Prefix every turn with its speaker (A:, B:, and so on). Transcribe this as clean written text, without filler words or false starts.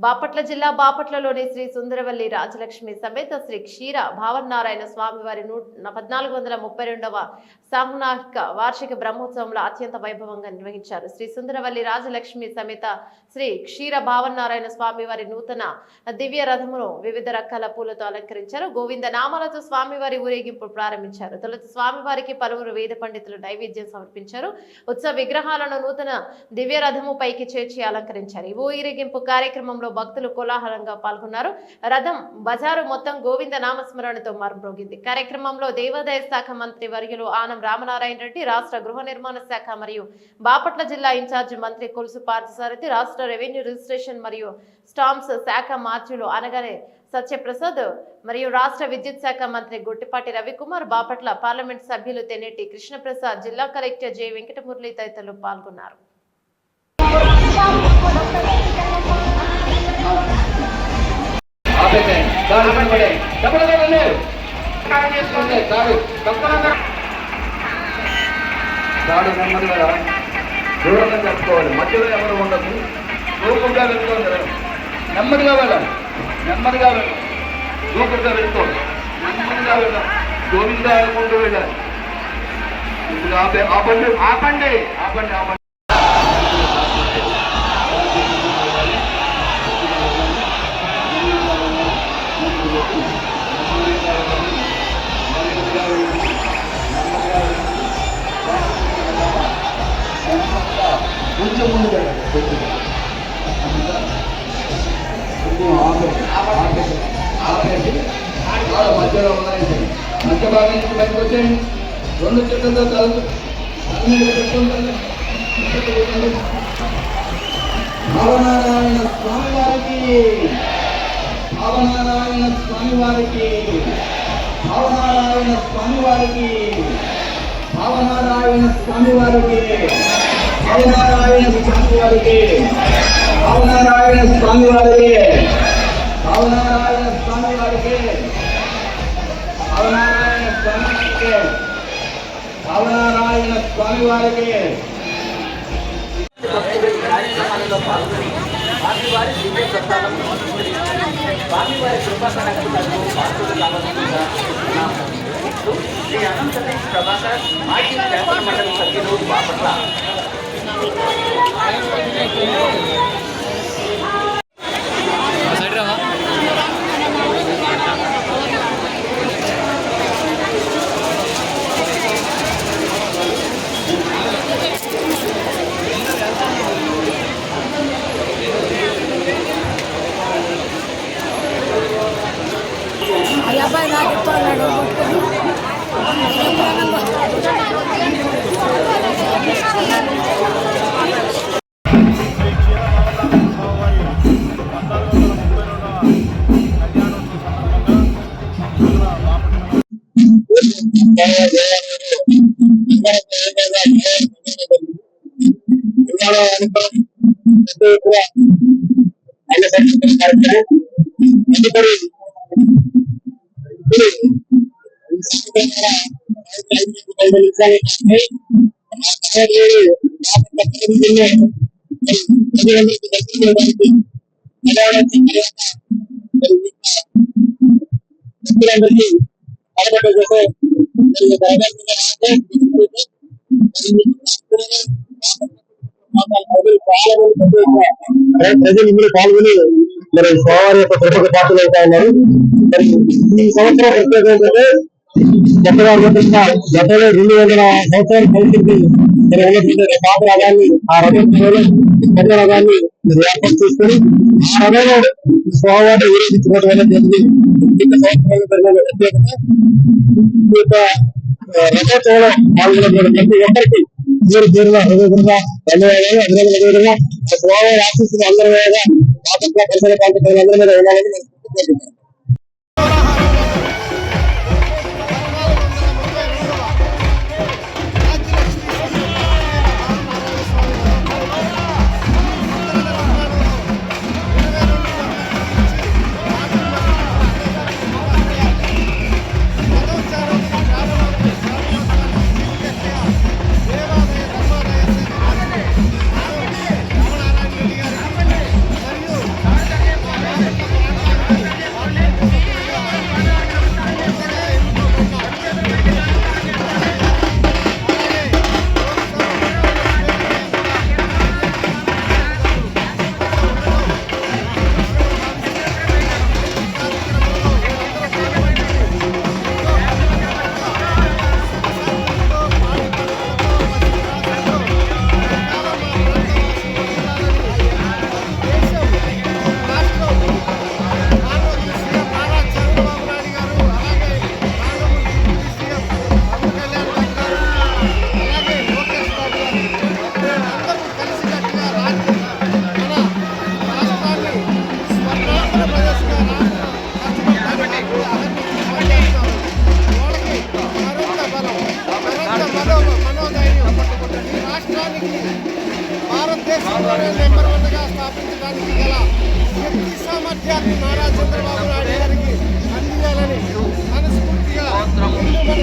A: బాపట్ల జిల్లా బాపట్లలోని శ్రీ సుందరవల్లి రాజలక్ష్మి సమేత శ్రీ క్షీర భావనారాయణ స్వామి వారి 1432వ సామూహిక వార్షిక బ్రహ్మోత్సవంలో అత్యంత వైభవంగా నిర్వహించారు. శ్రీ సుందరవల్లి రాజలక్ష్మి సమేత శ్రీ క్షీర భావనారాయణ స్వామి వారి నూతన దివ్య రథమును వివిధ రకాల పూలతో అలంకరించారు. గోవింద నామాలతో స్వామివారి ఊరేగింపు ప్రారంభించారు. తొలుత స్వామివారికి పలువురు వేద పండితులు నైవేద్యం సమర్పించారు. ఉత్సవ విగ్రహాలను నూతన దివ్య రథము పైకి చేర్చి అలంకరించారు. ఈ ఊరేగింపు కార్యక్రమంలో భక్తులు కోలాహలంగా పాల్గొన్నారు. రథం బజారు మొత్తం గోవింద నామస్మరణతో మారుమ్రోగింది. కార్యక్రమంలో దేవాదాయ శాఖ మంత్రి వర్యులు ఆనం రామనారాయణ రెడ్డి, రాష్ట్ర గృహ నిర్మాణ శాఖ మరియు బాపట్ల జిల్లా ఇన్ఛార్జి మంత్రి కొలుసు పార్థసారథి, రాష్ట్ర రెవెన్యూ రిజిస్ట్రేషన్ మరియు స్టాంప్స్ శాఖ మార్చులు అనగానే సత్యప్రసాద్ మరియు రాష్ట్ర విద్యుత్ శాఖ మంత్రి గుట్టిపాటి రవికుమార్, బాపట్ల పార్లమెంట్ సభ్యులు తెన్నేటి కృష్ణప్రసాద్, జిల్లా కలెక్టర్ జె వెంకటమురళి తదితరులు పాల్గొన్నారు.
B: దూరంగా చెప్పుకోవాలి, మధ్యలో ఎవరు ఉండదు. దూకుడుగా వెళ్తుంది, నెమ్మదిగా వెళ్ళాలి, నెమ్మదిగా వెళ్ళాలి, దూకుడుగా వెళ్తుంది, నెమ్మదిగా వెళ్ళాలి, గోవిందా అనుకుంటూ వెళ్ళాలి. ఇప్పుడు ఆపండి ఆపండి ఆపండి ఆపండి. కొంచెం ముందు మధ్యలో ఉన్నాయి. మధ్య భాగం నుంచి బయటకు వచ్చేయండి. రెండు చెట్లతో కలుపు భావనారాయణ స్వామి వారికి, భావనారాయణ స్వామి వారికి, భావనారాయణ స్వామి వారికి, భావనారాయణ స్వామి వారికి, భావనారాయణ స్వామి వారికి, భావనారాయణ స్వామి వారికి, భావనారాయణ స్వామి వారికి, భావనారాయణ స్వామి వారికి, భావనారాయణ స్వామి వారికి. కార్యక్రమాలలో పాల్గొని స్వామివారి దివ్య ప్రసాదంలో స్వామివారి కృపాకటాక్షాలకు పాత్రలు కావాల్సిందిగా శ్రీ అనంతరేష్ ప్రభాకర్, మాజీ శాసన మండలి సభ్యులు, బాపట్ల.
C: అబ్బాయి నాకు ఇస్తున్నాడు.
D: ప్రజలు ఇందులో పాల్గొని మరి స్వామివారి యొక్క కృపకు పాత్రలు అవుతా ఉన్నారు. మరి ఈ సంవత్సరం ప్రత్యేకత ఏంటంటే గతంలో 200 సంవత్సరాల పరిస్థితి మరి ఉన్నటువంటి పాత రథాన్ని, ఆ రథంలో కొత్త రథాన్ని ఏర్పాటు చేసుకుని ఆ రథంలో స్వామివారిని ఊరేగించుకోవడం అనేది సంవత్సరాల ప్రత్యేకత. ఈ యొక్క రథోత్సవంలో పాల్గొన్నటువంటి ప్రతి ఒక్కరికి పేరున హృదయంగా ధన్యవాదాలు. అదేవిధంగా స్వామివారి ఆశీస్సులు అందరి మీద బాపట్ల పరిసర ప్రాంత ప్రజలందరి మీద ఉండాలని నేను
C: రాష్ట్రానికి భారతదేశంలోనే నెంబర్ 1గా స్థాపించడానికి గల శక్తి సామర్థ్యాన్ని నారా చంద్రబాబు నాయుడు గారికి అందించాలని మనస్ఫూర్తిగా హిందూ